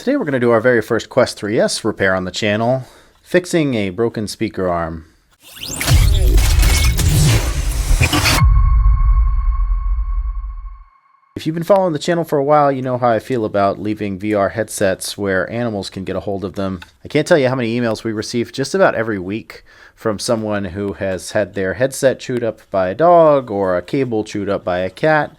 Today we're going to do our very first Quest 3S repair on the channel, fixing a broken speaker arm. If you've been following the channel for a while, you know how I feel about leaving VR headsets where animals can get a hold of them. I can't tell you how many emails we receive just about every week from someone who has had their headset chewed up by a dog or a cable chewed up by a cat.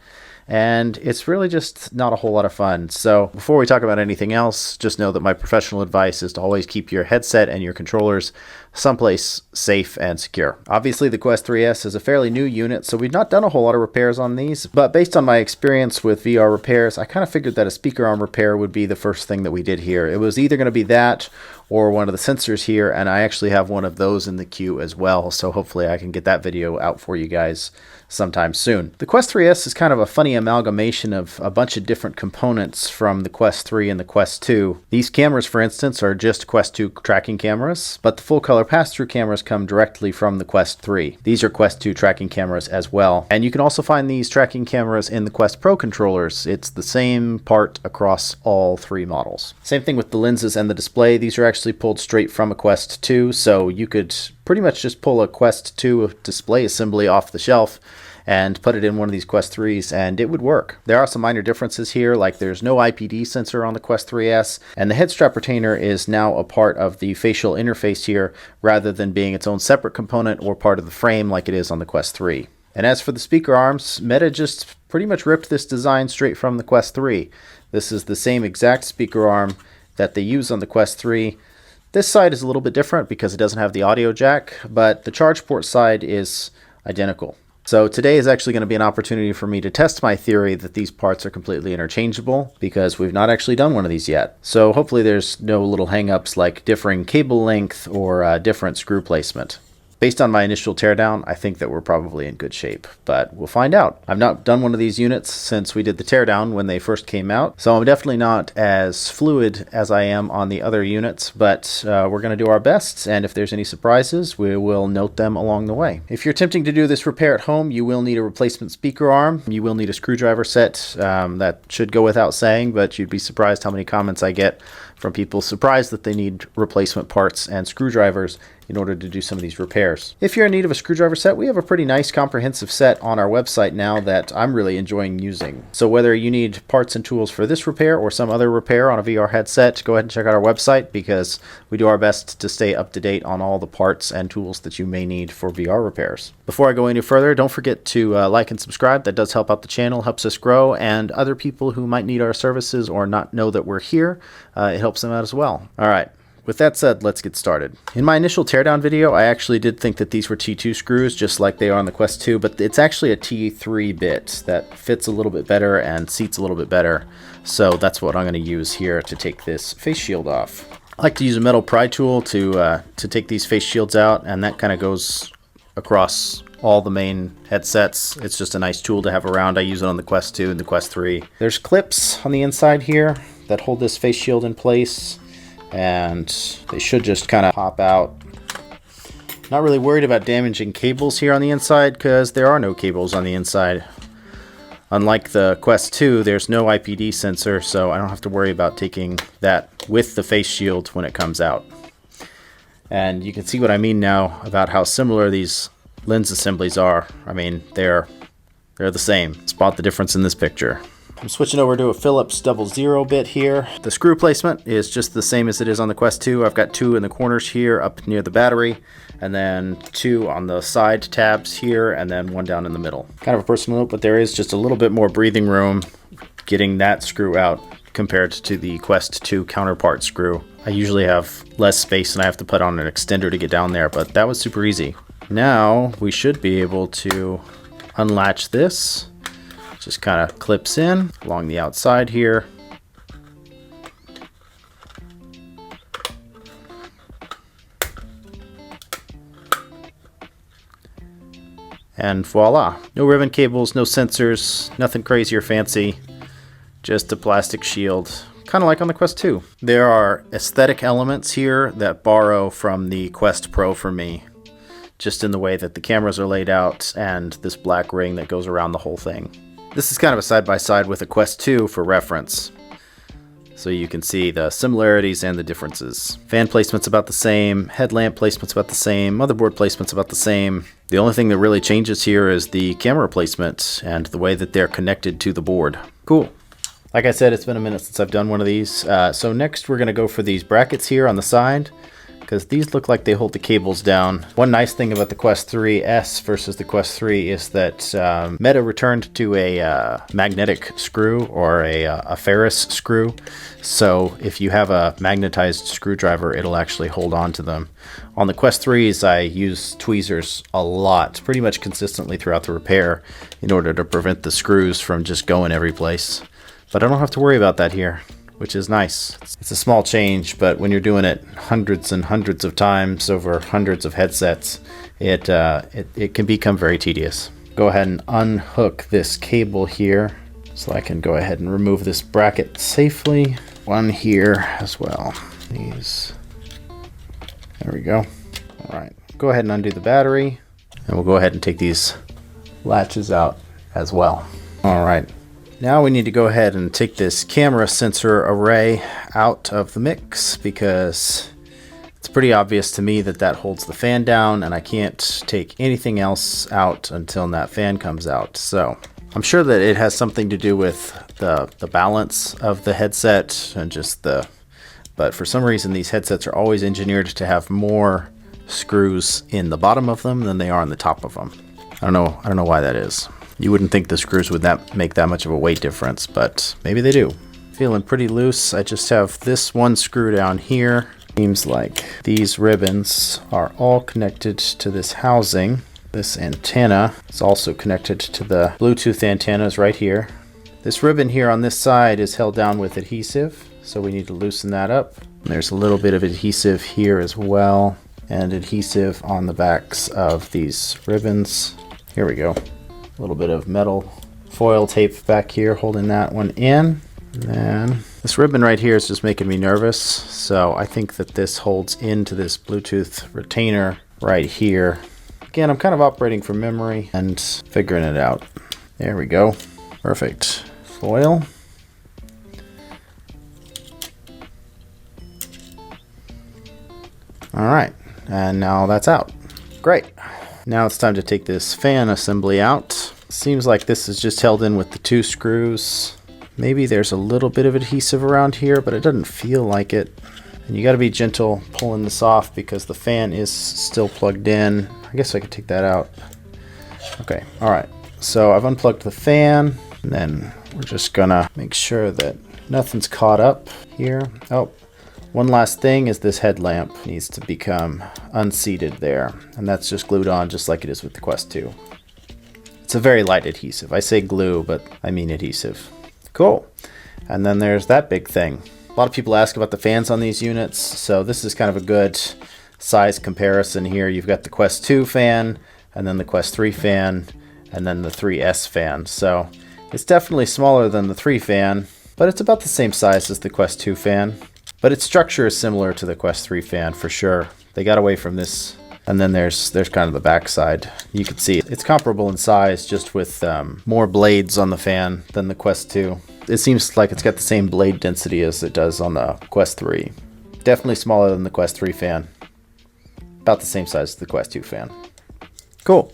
And it's really just not a whole lot of fun. So before we talk about anything else, just know that my professional advice is to always keep your headset and your controllers someplace safe and secure. Obviously, the Quest 3S is a fairly new unit, so we've not done a whole lot of repairs on these, but based on my experience with VR repairs, I kind of figured that a speaker arm repair would be the first thing that we did here. It was either going to be that or one of the sensors here, and I actually have one of those in the queue as well, so hopefully I can get that video out for you guys sometime soon. The Quest 3S is kind of a funny amalgamation of a bunch of different components from the Quest 3 and the Quest 2. These cameras, for instance, are just Quest 2 tracking cameras, but the full color pass-through cameras come directly from the Quest 3. These are Quest 2 tracking cameras as well, and you can also find these tracking cameras in the Quest Pro controllers. It's the same part across all three models. Same thing with the lenses and the display. These are actually pulled straight from a Quest 2, so you could pretty much just pull a Quest 2 display assembly off the shelf and put it in one of these Quest 3s and it would work. There are some minor differences here, like there's no IPD sensor on the Quest 3S, and the head strap retainer is now a part of the facial interface here rather than being its own separate component or part of the frame like it is on the Quest 3. And as for the speaker arms, Meta just pretty much ripped this design straight from the Quest 3. This is the same exact speaker arm that they use on the Quest 3. This side is a little bit different because it doesn't have the audio jack, but the charge port side is identical. So today is actually going to be an opportunity for me to test my theory that these parts are completely interchangeable because we've not actually done one of these yet. So hopefully there's no little hang-ups like differing cable length or different screw placement. Based on my initial teardown, I think that we're probably in good shape, but we'll find out. I've not done one of these units since we did the teardown when they first came out, so I'm definitely not as fluid as I am on the other units, but we're going to do our best, and if there's any surprises, we will note them along the way. If you're attempting to do this repair at home, you will need a replacement speaker arm. You will need a screwdriver set. That should go without saying, but you'd be surprised how many comments I get from people surprised that they need replacement parts and screwdrivers in order to do some of these repairs. If you're in need of a screwdriver set, we have a pretty nice comprehensive set on our website now that I'm really enjoying using. So whether you need parts and tools for this repair or some other repair on a VR headset, go ahead and check out our website because we do our best to stay up to date on all the parts and tools that you may need for VR repairs. Before I go any further, don't forget to like and subscribe. That does help out the channel, helps us grow, and other people who might need our services or not know that we're here, it helps them out as well. All right. With that said, let's get started. In my initial teardown video, I actually did think that these were T2 screws, just like they are on the Quest 2, but it's actually a T3 bit that fits a little bit better and seats a little bit better. So that's what I'm going to use here to take this face shield off. I like to use a metal pry tool to take these face shields out, and that kind of goes across all the main headsets. It's just a nice tool to have around. I use it on the Quest 2 and the Quest 3. There's clips on the inside here that hold this face shield in place, and they should just kind of pop out. Not really worried about damaging cables here on the inside because there are no cables on the inside. Unlike the Quest 2, there's no IPD sensor, so I don't have to worry about taking that with the face shield when it comes out. And you can see what I mean now about how similar these lens assemblies are. I mean, they're the same. Spot the difference in this picture. I'm switching over to a Phillips 00 bit here. The screw placement is just the same as it is on the Quest 2. I've got two in the corners here up near the battery, and then two on the side tabs here, and then one down in the middle. Kind of a personal note, but there is just a little bit more breathing room getting that screw out compared to the Quest 2 counterpart screw. I usually have less space and I have to put on an extender to get down there, but that was super easy. Now we should be able to unlatch this. Just kind of clips in along the outside here. And voila. No ribbon cables, no sensors, nothing crazy or fancy. Just a plastic shield, kind of like on the Quest 2. There are aesthetic elements here that borrow from the Quest Pro for me, just in the way that the cameras are laid out and this black ring that goes around the whole thing. This is kind of a side-by-side with a Quest 2 for reference. so you can see the similarities and the differences. Fan placement's about the same, headlamp placement's about the same, motherboard placement's about the same. The only thing that really changes here is the camera placement and the way that they're connected to the board. Cool. Like I said, it's been a minute since I've done one of these. So next we're going to go for these brackets here on the side, because these look like they hold the cables down. One nice thing about the Quest 3S versus the Quest 3 is that Meta returned to a magnetic screw or a ferrous screw. So if you have a magnetized screwdriver, it'll actually hold on to them. On the Quest 3s, I use tweezers a lot, pretty much consistently throughout the repair, in order to prevent the screws from just going every place. But I don't have to worry about that here, which is nice. It's a small change, but when you're doing it hundreds and hundreds of times over hundreds of headsets, it can become very tedious. Go ahead and unhook this cable here so I can go ahead and remove this bracket safely. One here as well. These. There we go. All right, go ahead and undo the battery, and we'll go ahead and take these latches out as well. All right. Now we need to go ahead and take this camera sensor array out of the mix, because it's pretty obvious to me that that holds the fan down, and I can't take anything else out until that fan comes out. So I'm sure that it has something to do with the balance of the headset and just but for some reason these headsets are always engineered to have more screws in the bottom of them than they are on the top of them. I don't know why that is. You wouldn't think the screws would make that much of a weight difference, but maybe they do. Feeling pretty loose. I just have this one screw down here. Seems like these ribbons are all connected to this housing. This antenna is also connected to the Bluetooth antennas right here. This ribbon here on this side is held down with adhesive, so we need to loosen that up. And there's a little bit of adhesive here as well, and adhesive on the backs of these ribbons. Here we go. A little bit of metal foil tape back here holding that one in. And then this ribbon right here is just making me nervous, so I think that this holds into this Bluetooth retainer right here. Again, I'm kind of operating from memory and figuring it out. There we go. Perfect. Foil. All right, and now that's out. Great. Now it's time to take this fan assembly out. Seems like this is just held in with the two screws. Maybe there's a little bit of adhesive around here, but it doesn't feel like it. And you got to be gentle pulling this off because the fan is still plugged in. I guess I could take that out. Okay, all right. So I've unplugged the fan, and then we're just gonna make sure that nothing's caught up here. Oh. One last thing is this headlamp needs to become unseated there, and that's just glued on just like it is with the Quest 2. It's a very light adhesive. I say glue, but I mean adhesive. Cool. And then there's that big thing. A lot of people ask about the fans on these units, so this is kind of a good size comparison here. You've got the Quest 2 fan, and then the Quest 3 fan, and then the 3S fan. So it's definitely smaller than the 3 fan, but it's about the same size as the Quest 2 fan. But its structure is similar to the Quest 3 fan for sure. They got away from this. And then there's kind of the back side. You can see it's comparable in size, just with more blades on the fan than the Quest 2. It seems like it's got the same blade density as it does on the Quest 3. Definitely smaller than the Quest 3 fan. About the same size as the Quest 2 fan. Cool.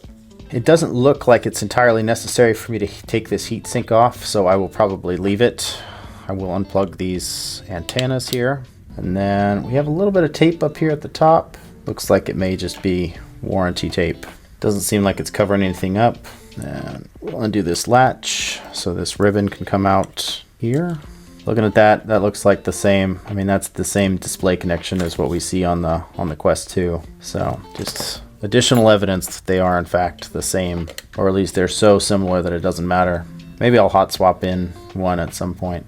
It doesn't look like it's entirely necessary for me to take this heatsink off, so I will probably leave it. I will unplug these antennas here. And then we have a little bit of tape up here at the top. Looks like it may just be warranty tape. Doesn't seem like it's covering anything up. And we'll undo this latch so this ribbon can come out here. Looking at that, that looks like the same. I mean, that's the same display connection as what we see on the Quest 2. So just additional evidence that they are in fact the same, or at least they're so similar that it doesn't matter. Maybe I'll hot swap in one at some point.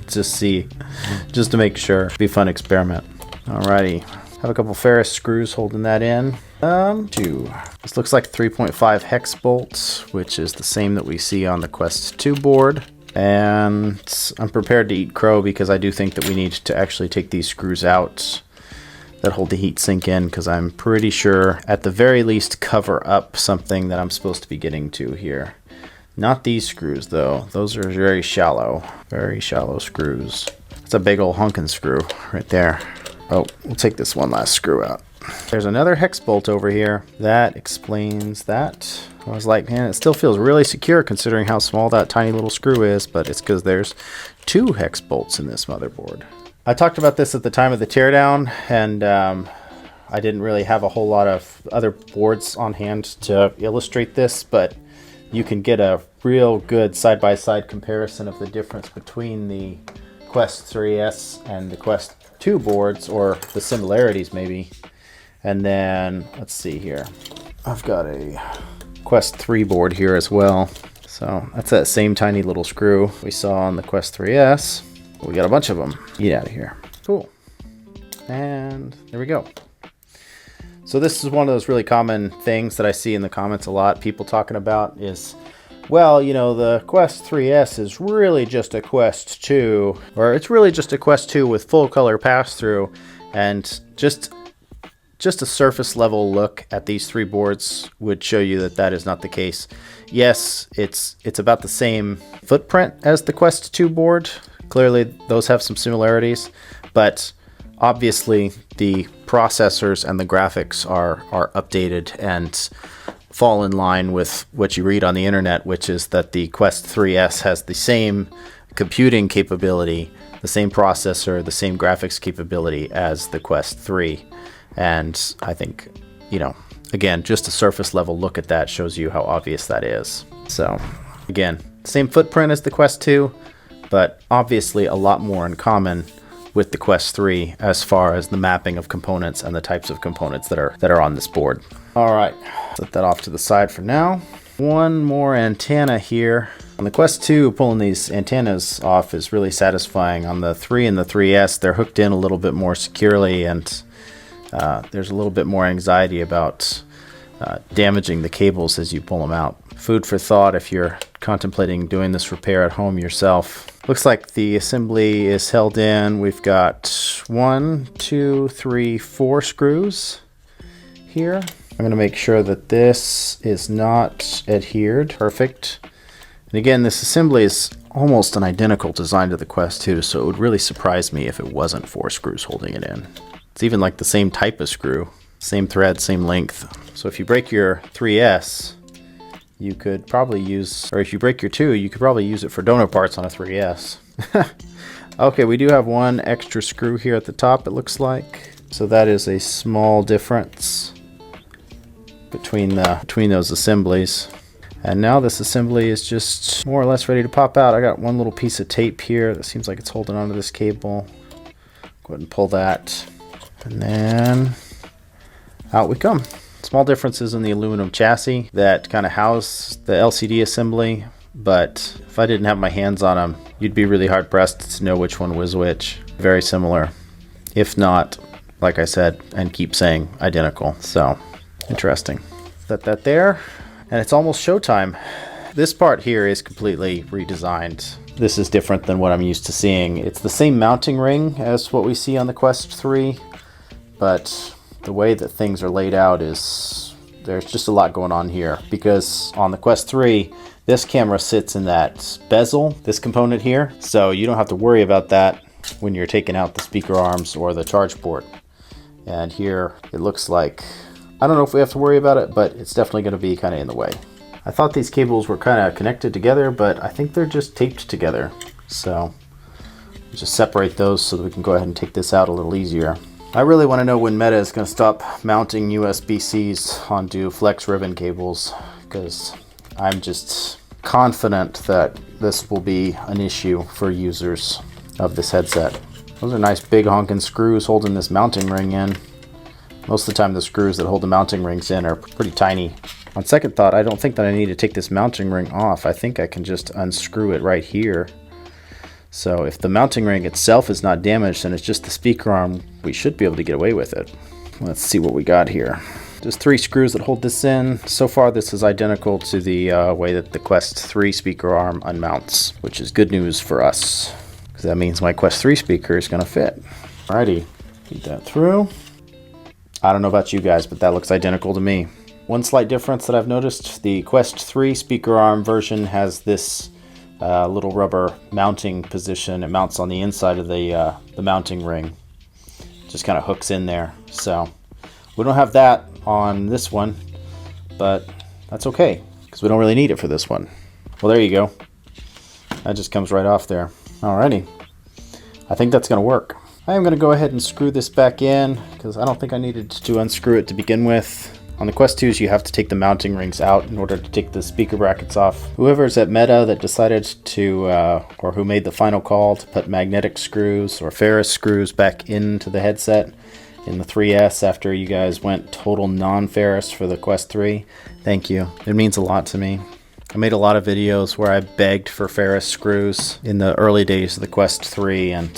Just to make sure. Be a fun experiment. Alrighty. Have a couple ferrous screws holding that in. This looks like 3.5 hex bolt, which is the same that we see on the Quest 2 board. And I'm prepared to eat crow because I do think that we need to actually take these screws out that hold the heatsink in, because I'm pretty sure at the very least cover up something that I'm supposed to be getting to here. Not these screws though. Those are very shallow screws. It's a big old honking screw right there. Oh, we'll take this one last screw out. There's another hex bolt over here. That explains that. I was like, man, it still feels really secure considering how small that tiny little screw is, but it's because there's 2 hex bolts in this motherboard. I talked about this at the time of the teardown, and I didn't really have a whole lot of other boards on hand to illustrate this, but you can get a real good side-by-side comparison of the difference between the Quest 3S and the Quest 2 boards, or the similarities maybe. And then, let's see here. I've got a Quest 3 board here as well. So that's that same tiny little screw we saw on the Quest 3S. We got a bunch of them. Get out of here. Cool. And there we go. So this is one of those really common things that I see in the comments a lot. People talking about is, well, you know, the Quest 3S is really just a Quest 2, or it's really just a Quest 2 with full color pass-through, and just a surface level look at these 3 boards would show you that that is not the case. Yes, it's about the same footprint as the Quest 2 board. Clearly those have some similarities, but obviously the processors and the graphics are updated and fall in line with what you read on the internet, which is that the Quest 3S has the same computing capability, the same processor, the same graphics capability as the Quest 3. And I think, you know, again, just a surface level look at that shows you how obvious that is. So again, same footprint as the Quest 2, but obviously a lot more in common with the Quest 3 as far as the mapping of components and the types of components that are on this board. All right, set that off to the side for now. One more antenna here. On the Quest 2, pulling these antennas off is really satisfying. On the 3 and the 3S, they're hooked in a little bit more securely, and there's a little bit more anxiety about damaging the cables as you pull them out. Food for thought if you're contemplating doing this repair at home yourself. Looks like the assembly is held in. We've got 1, 2, 3, 4 screws here. I'm going to make sure that this is not adhered. Perfect. And again, this assembly is almost an identical design to the Quest 2, so it would really surprise me if it wasn't 4 screws holding it in. It's even like the same type of screw, same thread, same length. So if you break your 3S, you could probably use, or if you break your 2, you could probably use it for donor parts on a 3S. Okay, we do have 1 extra screw here at the top, it looks like. So that is a small difference between those assemblies. And now this assembly is just more or less ready to pop out. I got 1 little piece of tape here that seems like it's holding onto this cable. Go ahead and pull that. And then out we come. Small differences in the aluminum chassis that kind of house the LCD assembly, but if I didn't have my hands on them, you'd be really hard pressed to know which one was which. Very similar, if not, like I said, and keep saying, identical. So interesting. Set that there, and it's almost showtime. This part here is completely redesigned. This is different than what I'm used to seeing. It's the same mounting ring as what we see on the Quest 3, but the way that things are laid out is, there's just a lot going on here, because on the Quest 3, this camera sits in that bezel, this component here, so you don't have to worry about that when you're taking out the speaker arms or the charge port. And here it looks like, I don't know if we have to worry about it, but it's definitely going to be kind of in the way. I thought these cables were kind of connected together, but I think they're just taped together. So just separate those so that we can go ahead and take this out a little easier. I really want to know when Meta is going to stop mounting USB-Cs onto flex ribbon cables, because I'm just confident that this will be an issue for users of this headset. Those are nice big honking screws holding this mounting ring in. Most of the time the screws that hold the mounting rings in are pretty tiny. On second thought, I don't think that I need to take this mounting ring off. I think I can just unscrew it right here. So if the mounting ring itself is not damaged and it's just the speaker arm, we should be able to get away with it. Let's see what we got here. Just 3 screws that hold this in. So far this is identical to the way that the Quest 3 speaker arm unmounts, which is good news for us, because that means my Quest 3 speaker is going to fit. Alrighty, feed that through. I don't know about you guys, but that looks identical to me. One slight difference that I've noticed, the Quest 3 speaker arm version has this little rubber mounting position. It mounts on the inside of the mounting ring. Just kind of hooks in there. So we don't have that on this one, but that's okay because we don't really need it for this one. Well, there you go. That just comes right off there. Alrighty. I think that's going to work. I am going to go ahead and screw this back in because I don't think I needed to unscrew it to begin with. On the Quest 2s, you have to take the mounting rings out in order to take the speaker brackets off. Whoever's at Meta that decided to, or who made the final call to put magnetic screws or ferrous screws back into the headset in the 3S after you guys went total non-ferrous for the Quest 3, thank you. It means a lot to me. I made a lot of videos where I begged for ferrous screws in the early days of the Quest 3, and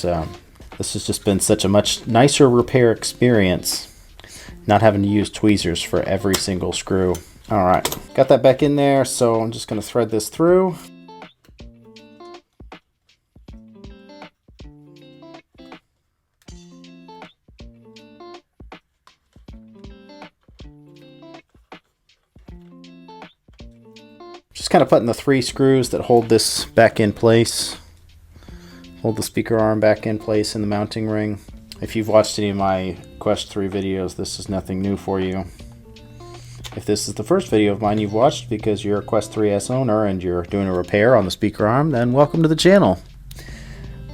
this has just been such a much nicer repair experience. Not having to use tweezers for every single screw. Alright, got that back in there, so I'm just going to thread this through. Just kind of putting the 3 screws that hold this back in place. Hold the speaker arm back in place in the mounting ring. If you've watched any of my Quest 3 videos, this is nothing new for you. If this is the first video of mine you've watched because you're a Quest 3S owner and you're doing a repair on the speaker arm, then welcome to the channel.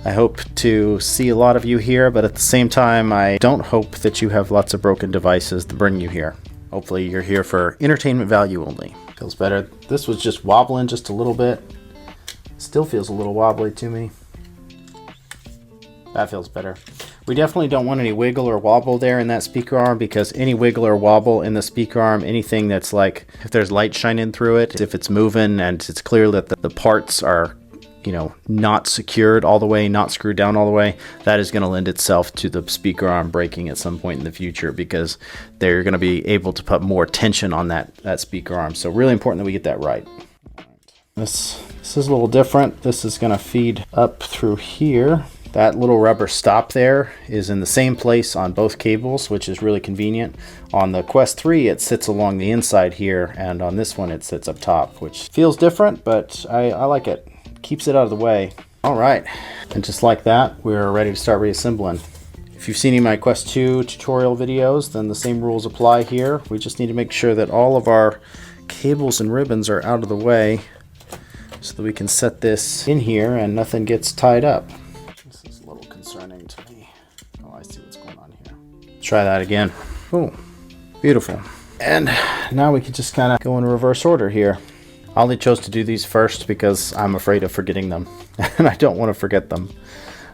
I hope to see a lot of you here, but at the same time, I don't hope that you have lots of broken devices to bring you here. Hopefully you're here for entertainment value only. Feels better. This was just wobbling just a little bit. Still feels a little wobbly to me. That feels better. We definitely don't want any wiggle or wobble there in that speaker arm, because any wiggle or wobble in the speaker arm, anything that's like, if there's light shining through it, if it's moving and it's clear that the parts are, you know, not secured all the way, not screwed down all the way, that is going to lend itself to the speaker arm breaking at some point in the future, because they're going to be able to put more tension on that speaker arm. So really important that we get that right. This is a little different. This is going to feed up through here. That little rubber stop there is in the same place on both cables, which is really convenient. On the Quest 3, it sits along the inside here, and on this one, it sits up top, which feels different, but I like it. Keeps it out of the way. All right, and just like that, we're ready to start reassembling. If you've seen any of my Quest 2 tutorial videos, then the same rules apply here. We just need to make sure that all of our cables and ribbons are out of the way so that we can set this in here and nothing gets tied up. Concerning to me. Oh, I see what's going on here. Try that again. Oh, beautiful. And now we can just kind of go in reverse order here. I only chose to do these first because I'm afraid of forgetting them, and I don't want to forget them.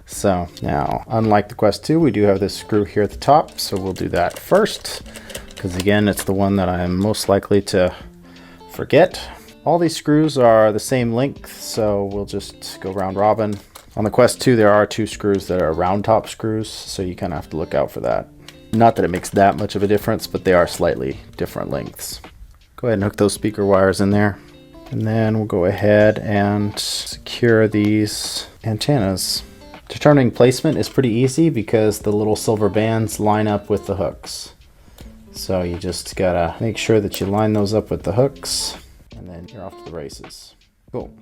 So now, unlike the Quest 2, we do have this screw here at the top, so we'll do that first, because again, it's the one that I'm most likely to forget. All these screws are the same length, so we'll just go round robin. On the Quest 2, there are 2 screws that are round top screws, so you kind of have to look out for that. Not that it makes that much of a difference, but they are slightly different lengths. Go ahead and hook those speaker wires in there. And then we'll go ahead and secure these antennas. Determining placement is pretty easy because the little silver bands line up with the hooks. So you just gotta make sure that you line those up with the hooks, and then you're off to the races. Cool.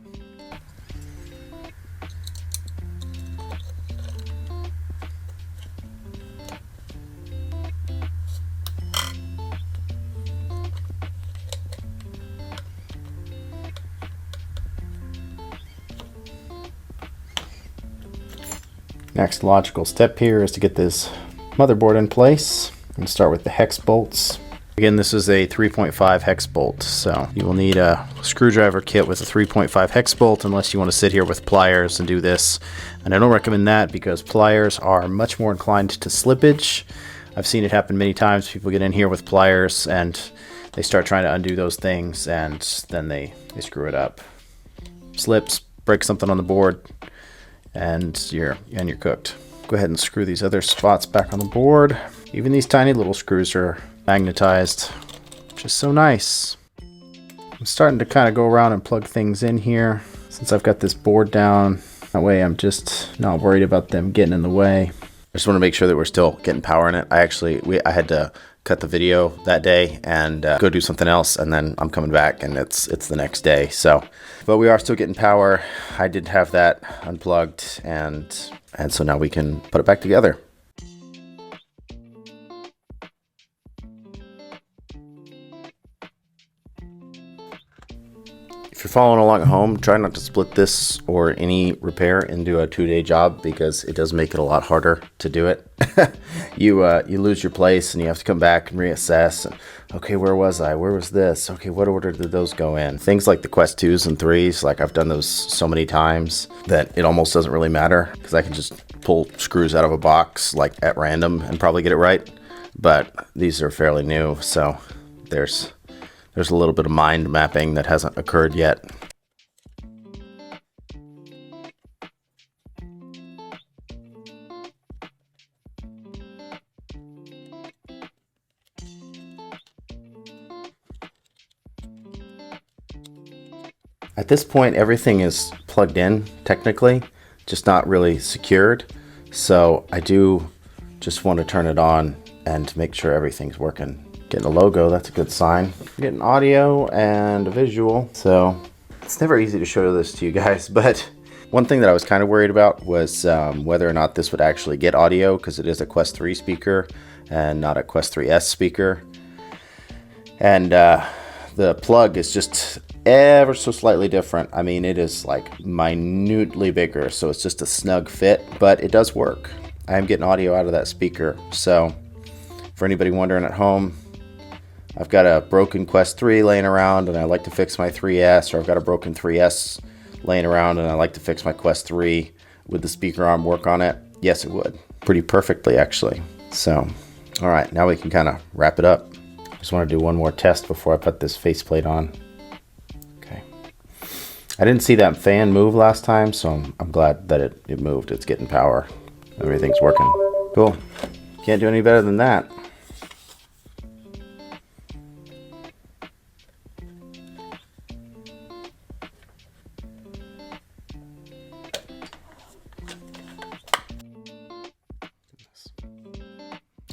Next logical step here is to get this motherboard in place and start with the hex bolts. Again, this is a 3.5 hex bolt, so you will need a screwdriver kit with a 3.5 hex bolt unless you want to sit here with pliers and do this. And I don't recommend that because pliers are much more inclined to slippage. I've seen it happen many times. People get in here with pliers and they start trying to undo those things, and then they screw it up. Slips, break something on the board, and you're cooked. Go ahead and screw these other spots back on the board. Even these tiny little screws are magnetized, which is so nice. I'm starting to kind of go around and plug things in here since I've got this board down. That way I'm just not worried about them getting in the way. I just want to make sure that we're still getting power in it. I had to cut the video that day and go do something else, and then I'm coming back and it's the next day. So, but we are still getting power. I did have that unplugged, and so now we can put it back together. If you're following along at home, try not to split this or any repair into a 2-day job, because it does make it a lot harder to do it. You lose your place and you have to come back and reassess. And, okay, where was I? Where was this? Okay, what order did those go in? Things like the Quest 2s and 3s, like I've done those so many times that it almost doesn't really matter, because I can just pull screws out of a box like at random and probably get it right. But these are fairly new, so there's a little bit of mind mapping that hasn't occurred yet. At this point, everything is plugged in technically, just not really secured. So I do just want to turn it on and make sure everything's working. Getting a logo, that's a good sign. Getting audio and a visual. So it's never easy to show this to you guys, but one thing that I was kind of worried about was whether or not this would actually get audio, because it is a Quest 3 speaker and not a Quest 3S speaker. And the plug is just ever so slightly different. I mean, it is like minutely bigger, so it's just a snug fit, but it does work. I am getting audio out of that speaker. So for anybody wondering at home, I've got a broken Quest 3 laying around and I like to fix my 3S, or I've got a broken 3S laying around and I like to fix my Quest 3. Would the speaker arm work on it? Yes, it would. Pretty perfectly, actually. So, all right, now we can kind of wrap it up. Just want to do one more test before I put this faceplate on. Okay. I didn't see that fan move last time, so I'm glad that it moved. It's getting power. Everything's working. Cool. Can't do any better than that.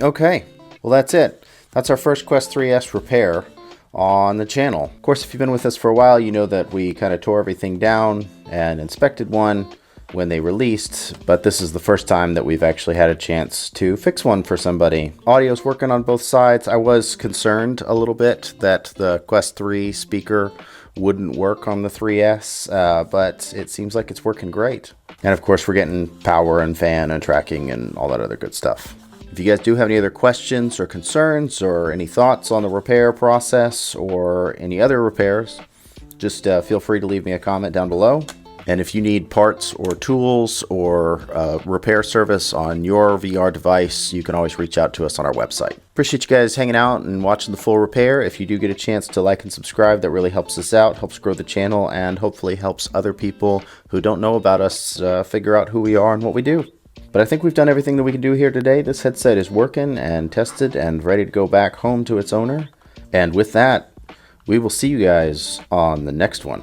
Okay, well that's it. That's our first Quest 3S repair on the channel. Of course, if you've been with us for a while, you know that we kind of tore everything down and inspected one when they released, but this is the first time that we've actually had a chance to fix one for somebody. Audio's working on both sides. I was concerned a little bit that the Quest 3 speaker wouldn't work on the 3S, but it seems like it's working great. And of course, we're getting power and fan and tracking and all that other good stuff. If you guys do have any other questions or concerns or any thoughts on the repair process or any other repairs, just feel free to leave me a comment down below. And if you need parts or tools or repair service on your VR device, you can always reach out to us on our website. Appreciate you guys hanging out and watching the full repair. If you do get a chance to like and subscribe, that really helps us out, helps grow the channel, and hopefully helps other people who don't know about us figure out who we are and what we do. But I think we've done everything that we can do here today. This headset is working and tested and ready to go back home to its owner. And with that, we will see you guys on the next one.